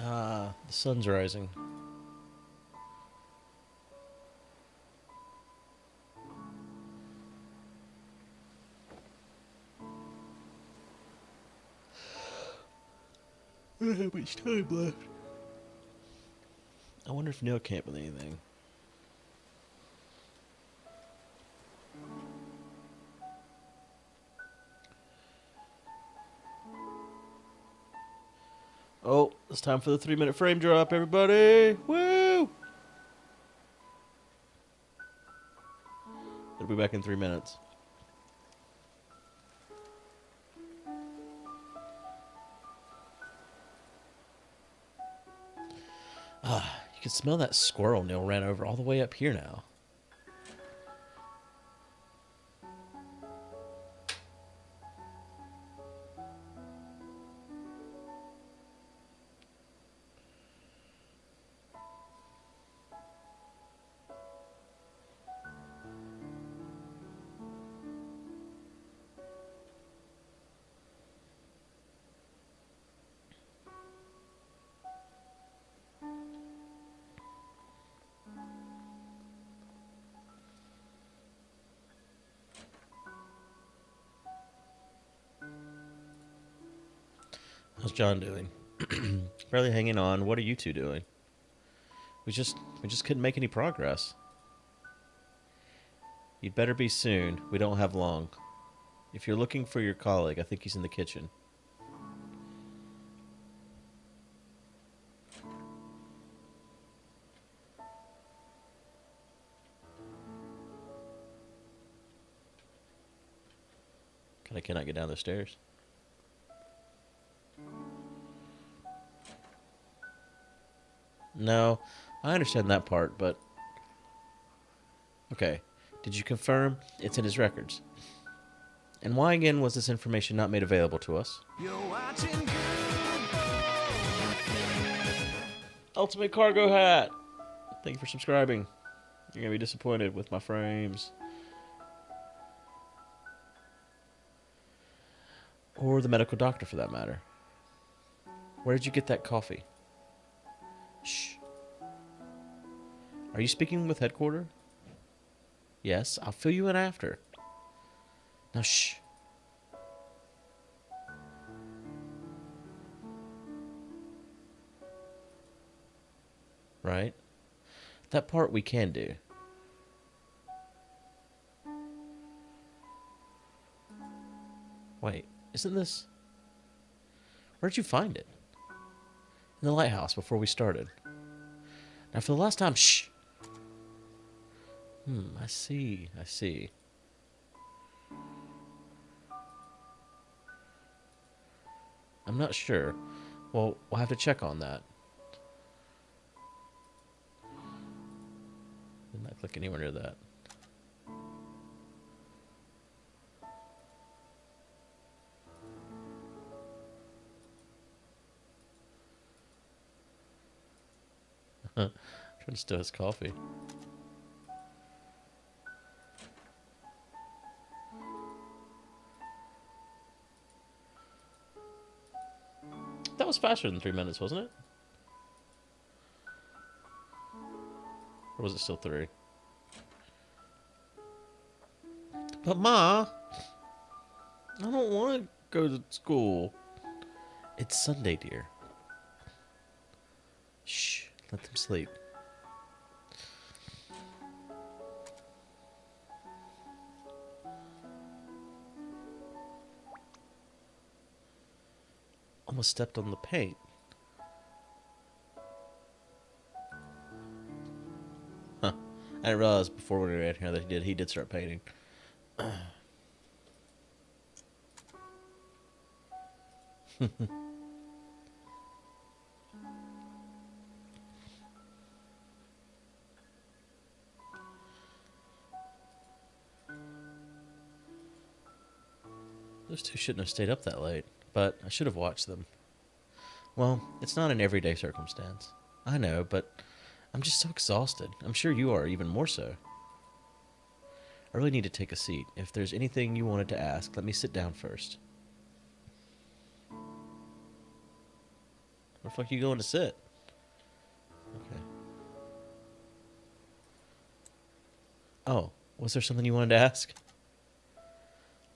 Ah, the sun's rising. I don't have much time left. I wonder if Neil came with anything. Oh, it's time for the 3-minute frame drop, everybody! Woo! It'll be back in 3 minutes. Ah, you can smell that squirrel Neil ran over all the way up here now. How's John doing? Barely hanging on. What are you two doing? We just couldn't make any progress. You'd better be soon. We don't have long. If you're looking for your colleague, I think he's in the kitchen. I cannot get down the stairs. No, I understand that part, but... Okay, did you confirm it's in his records? And why again was this information not made available to us? Ultimate Cargo Hat! Thank you for subscribing. You're gonna be disappointed with my frames. Or the medical doctor, for that matter. Where did you get that coffee? Shh. Are you speaking with headquarters? Yes, I'll fill you in after. Now, shh. Right? That part we can do. Wait, isn't this... Where'd you find it? In the lighthouse before we started. Now for the last time, shh! I see, I see. I'm not sure. Well, we'll have to check on that. Did not click anywhere near that. Trying to steal his coffee. That was faster than 3 minutes, wasn't it? Or was it still 3? But Ma, I don't want to go to school. It's Sunday, dear. Shh, let them sleep. Almost stepped on the paint. Huh. I didn't realize before we were in here that he did start painting. Those two shouldn't have stayed up that late, but I should have watched them. Well, it's not an everyday circumstance. I know, but I'm just so exhausted. I'm sure you are even more so. I really need to take a seat. If there's anything you wanted to ask, let me sit down first. Where the fuck are you going to sit? Okay. Oh, was there something you wanted to ask?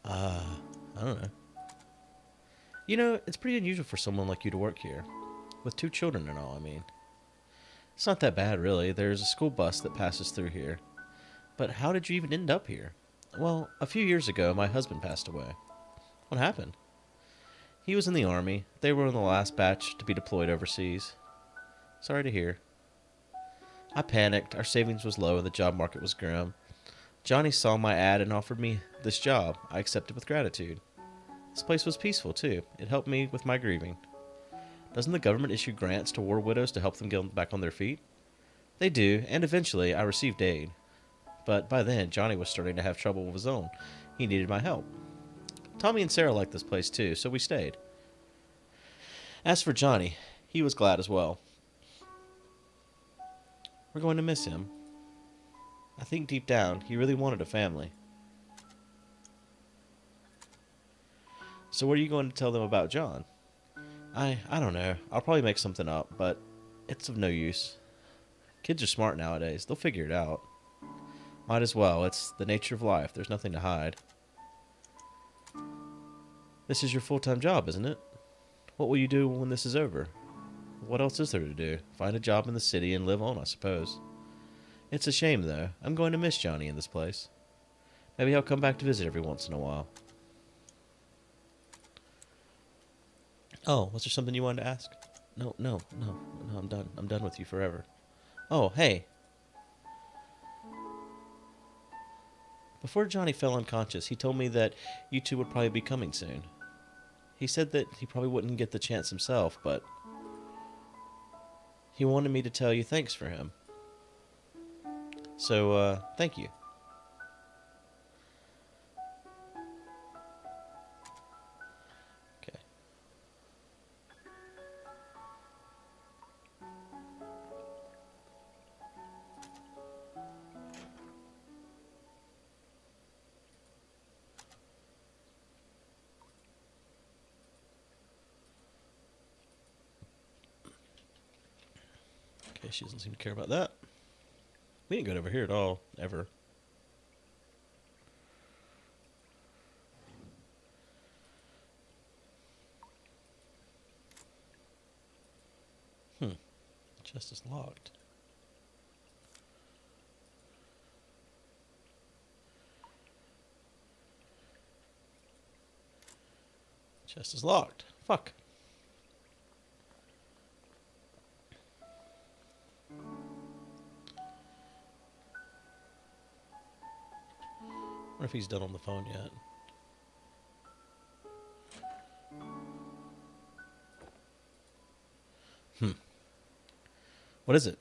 I don't know. You know, it's pretty unusual for someone like you to work here. With 2 children and all, I mean. It's not that bad, really. There's a school bus that passes through here. But how did you even end up here? Well, a few years ago, my husband passed away. What happened? He was in the army. They were in the last batch to be deployed overseas. Sorry to hear. I panicked. Our savings was low and the job market was grim. Johnny saw my ad and offered me this job. I accepted with gratitude. This place was peaceful, too. It helped me with my grieving. Doesn't the government issue grants to war widows to help them get back on their feet? They do, and eventually I received aid. But by then, Johnny was starting to have trouble with his own. He needed my help. Tommy and Sarah liked this place, too, so we stayed. As for Johnny, he was glad as well. We're going to miss him. I think deep down, he really wanted a family. So what are you going to tell them about John? I don't know. I'll probably make something up, but it's of no use. Kids are smart nowadays. They'll figure it out. Might as well. It's the nature of life. There's nothing to hide. This is your full-time job, isn't it? What will you do when this is over? What else is there to do? Find a job in the city and live on, I suppose. It's a shame, though. I'm going to miss Johnny in this place. Maybe I'll come back to visit every once in a while. Oh, was there something you wanted to ask? No, I'm done. I'm done with you forever. Oh, hey. Before Johnny fell unconscious, he told me that you two would probably be coming soon. He said that he probably wouldn't get the chance himself, but he wanted me to tell you thanks for him. So, thank you. Okay. Okay, she doesn't seem to care about that. We ain't good over here at all, ever. Chest is locked. Chest is locked. Fuck. I wonder if he's done on the phone yet. What is it?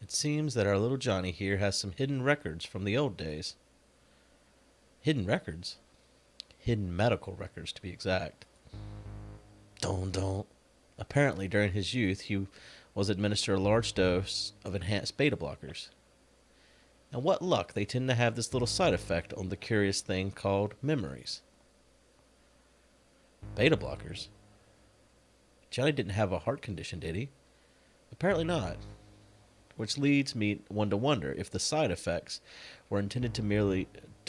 It seems that our little Johnny here has some hidden records from the old days. Hidden records? Hidden medical records, to be exact. Don't. Apparently, during his youth, he was administered a large dose of enhanced beta blockers. And what luck, they tend to have this little side effect on the curious thing called memories. Beta blockers? Johnny didn't have a heart condition, did he? Apparently not. Which leads me one to wonder if the side effects were intended to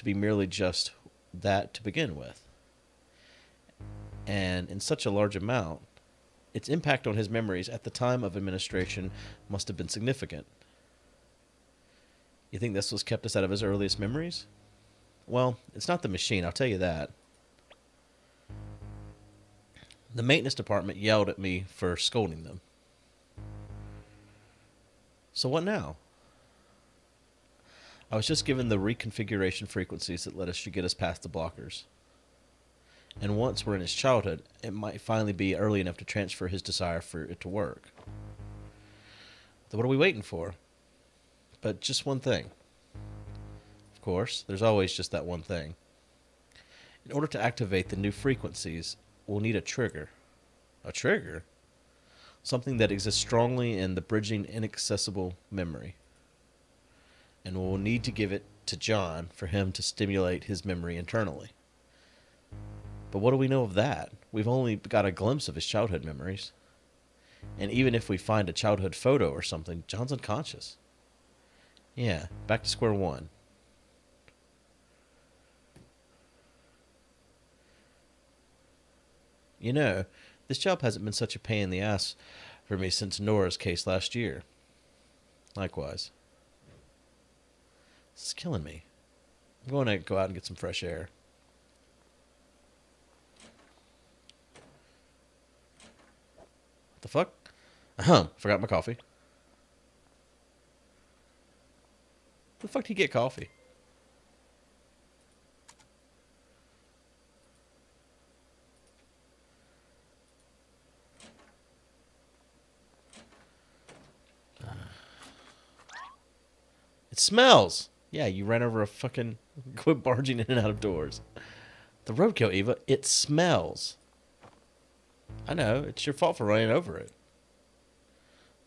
be merely just that to begin with. And in such a large amount, its impact on his memories at the time of administration must have been significant. You think this was kept us out of his earliest memories? Well, it's not the machine, I'll tell you that. The maintenance department yelled at me for scolding them. So what now? I was just given the reconfiguration frequencies that let us get us past the blockers. And once we're in his childhood, it might finally be early enough to transfer his desire for it to work. So what are we waiting for? But just one thing. Of course, there's always just that one thing. In order to activate the new frequencies, we'll need a trigger. A trigger? Something that exists strongly in the bridging inaccessible memory. And we'll need to give it to John for him to stimulate his memory internally. But what do we know of that? We've only got a glimpse of his childhood memories. And even if we find a childhood photo or something, John's unconscious. Yeah, back to square one. You know, this job hasn't been such a pain in the ass for me since Nora's case last year. Likewise. This is killing me. I'm going to go out and get some fresh air. What the fuck? Forgot my coffee. Where the fuck did he get coffee? It smells! Yeah, you ran over a fucking... Quit barging in and out of doors. The roadkill, Eva. It smells. I know. It's your fault for running over it.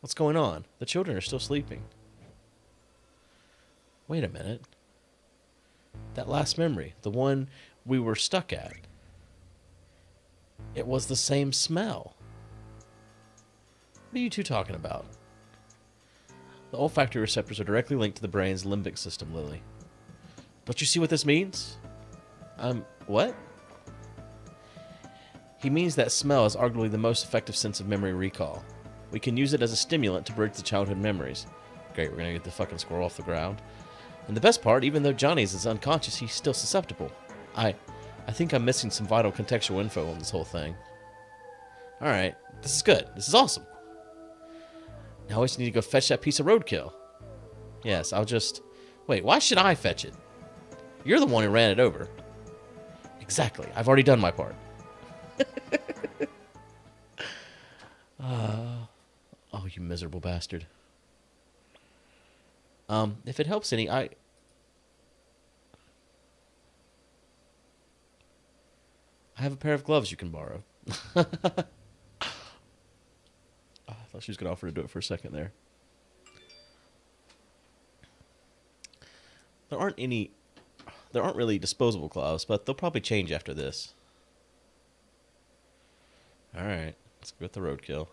What's going on? The children are still sleeping. Wait a minute. That last memory, the one we were stuck at. It was the same smell. What are you two talking about? The olfactory receptors are directly linked to the brain's limbic system, Lily. Don't you see what this means? What? He means that smell is arguably the most effective sense of memory recall. We can use it as a stimulant to bridge the childhood memories. Great, we're gonna get the fucking squirrel off the ground. And the best part, even though Johnny's is unconscious, he's still susceptible. I think I'm missing some vital contextual info on this whole thing. Alright, this is good. This is awesome. Now I just need to go fetch that piece of roadkill. Yes, I'll just... Wait, why should I fetch it? You're the one who ran it over. Exactly. I've already done my part. Oh, you miserable bastard. If it helps any, I have a pair of gloves you can borrow. I thought she was going to offer to do it for a second there. There aren't really disposable gloves, but they'll probably change after this. Alright, let's go with the roadkill.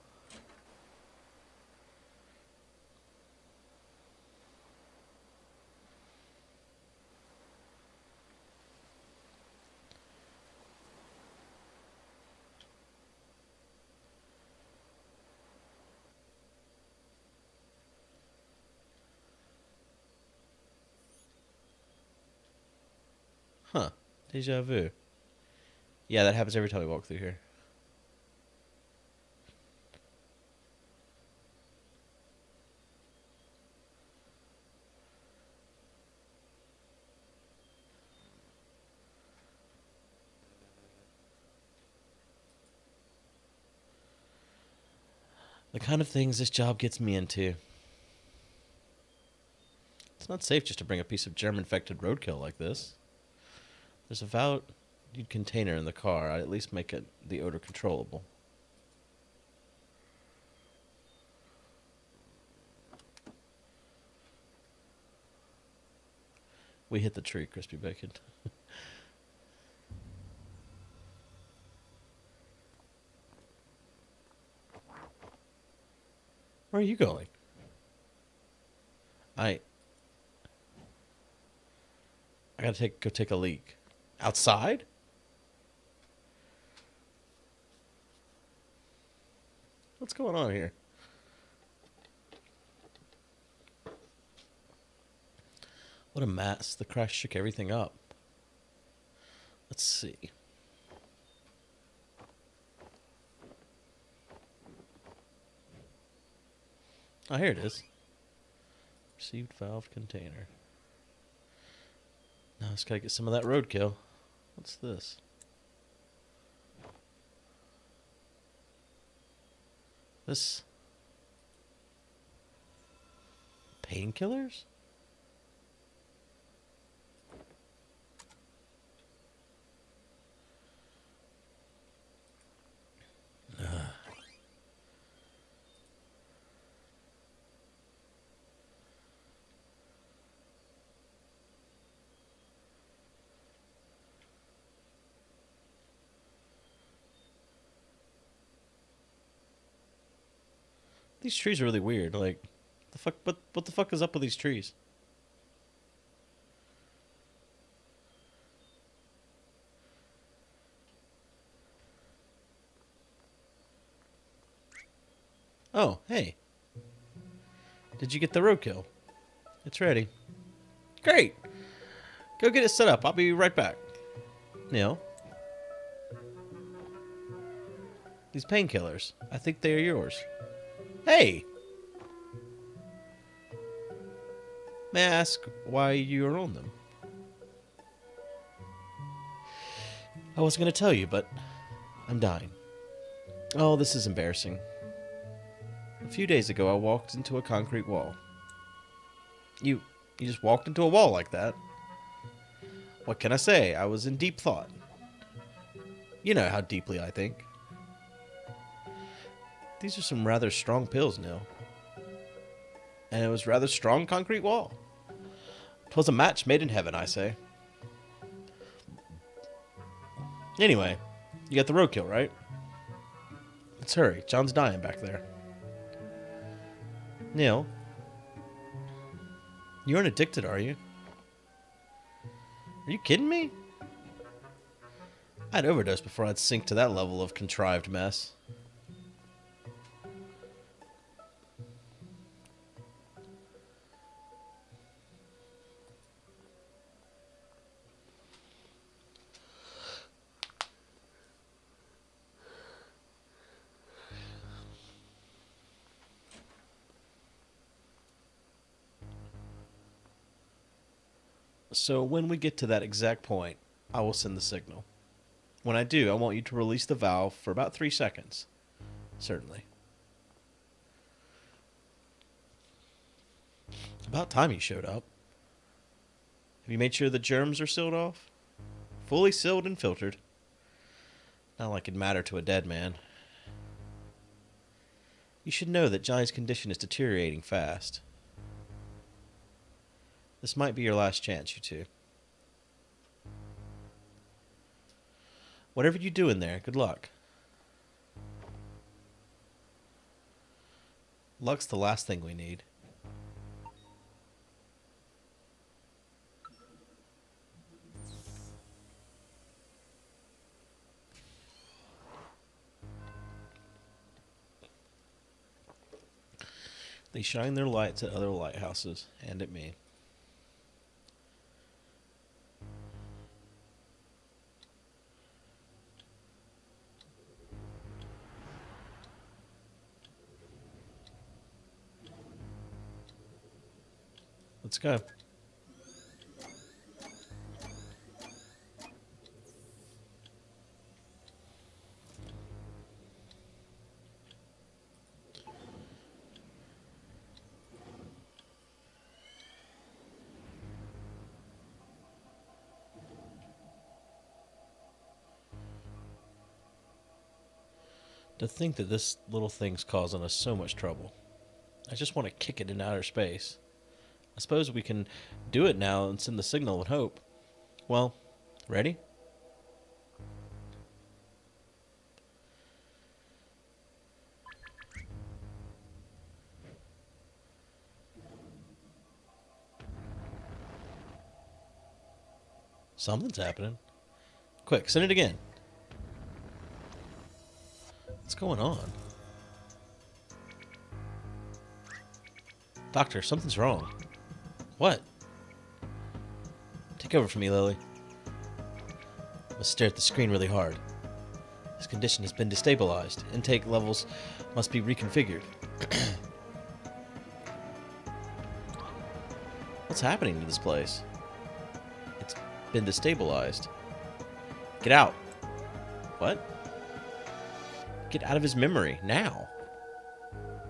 Huh. Deja vu. Yeah, that happens every time we walk through here. The kind of things this job gets me into. It's not safe just to bring a piece of germ-infected roadkill like this. There's a valued container in the car. I'd at least make the odor controllable. We hit the tree, Crispy Bacon. Where are you going? I gotta go take a leak. Outside? What's going on here? What a mess. The crash shook everything up. Let's see. Oh, here it is. Received valve container. Now I just gotta get some of that roadkill. What's this? This... painkillers? These trees are really weird. Like, the fuck? What the fuck is up with these trees? Oh, hey. Did you get the roadkill? It's ready. Great. Go get it set up. I'll be right back. Neil? These painkillers. I think they are yours. Hey! May I ask why you are on them? I was going to tell you, but I'm dying. Oh, this is embarrassing. A few days ago, I walked into a concrete wall. You just walked into a wall like that? What can I say? I was in deep thought. You know how deeply I think. These are some rather strong pills, Nil. And it was rather strong concrete wall. 'Twas a match made in heaven, I say. Anyway, you got the roadkill, right? Let's hurry. John's dying back there. Neil, you aren't addicted, are you? Are you kidding me? I'd overdose before I'd sink to that level of contrived mess. So when we get to that exact point, I will send the signal. When I do, I want you to release the valve for about 3 seconds. Certainly. About time you showed up. Have you made sure the germs are sealed off? Fully sealed and filtered. Not like it'd matter to a dead man. You should know that Johnny's condition is deteriorating fast. This might be your last chance, you two. Whatever you do in there, good luck. Luck's the last thing we need. They shine their lights at other lighthouses and at me. Let's go. To think that this little thing's causing us so much trouble. I just want to kick it in outer space. I suppose we can do it now and send the signal and hope. Well, ready? Something's happening. Quick, send it again. What's going on? Doctor, something's wrong. What? Take over for me, Lily. I must stare at the screen really hard. His condition has been destabilized. Intake levels must be reconfigured. What's happening to this place? It's been destabilized. Get out. What? Get out of his memory, now.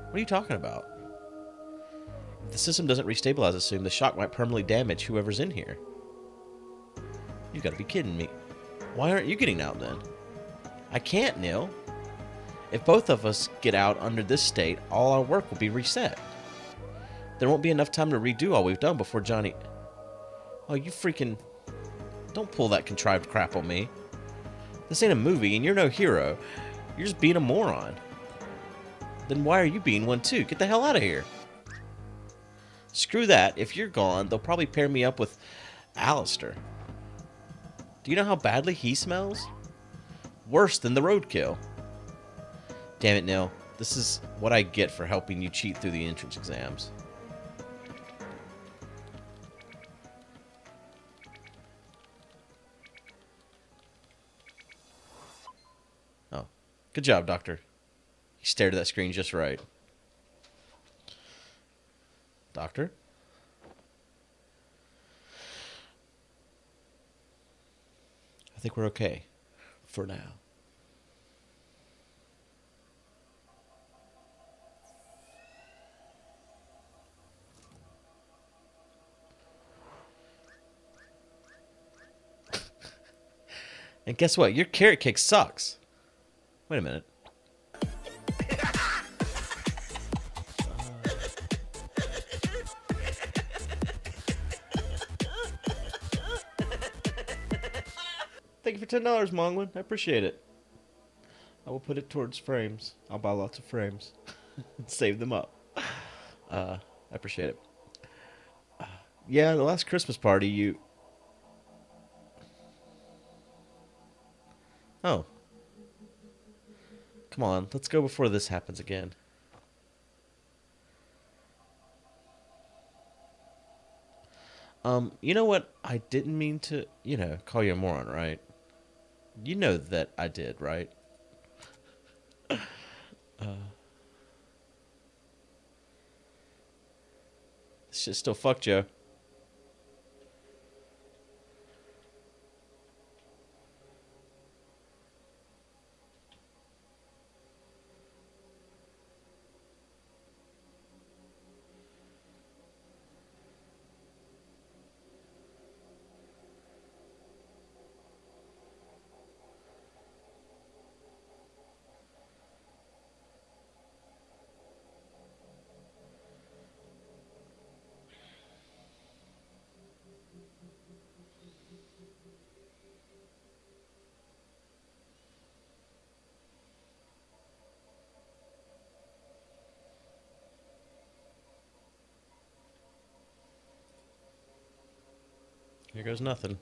What are you talking about? If the system doesn't restabilize us soon, the shock might permanently damage whoever's in here. You've got to be kidding me. Why aren't you getting out then? I can't, Neil. If both of us get out under this state, all our work will be reset. There won't be enough time to redo all we've done before Johnny... Oh, you freaking... Don't pull that contrived crap on me. This ain't a movie, and you're no hero. You're just being a moron. Then why are you being one too? Get the hell out of here. Screw that. If you're gone, they'll probably pair me up with Alistair. Do you know how badly he smells? Worse than the roadkill. Damn it, Neil. This is what I get for helping you cheat through the entrance exams. Oh. Good job, Doctor. He stared at that screen just right. Doctor? I think we're okay. For now. And guess what? Your carrot cake sucks. Wait a minute. Thank you for $10, Monglin. I appreciate it. I will put it towards frames. I'll buy lots of frames. Save them up. I appreciate it. Yeah, the last Christmas party, you... Oh. Come on, let's go before this happens again. You know what? I didn't mean to, call you a moron, right? You know that I did, right? This shit still fucked, Joe. Here goes nothing.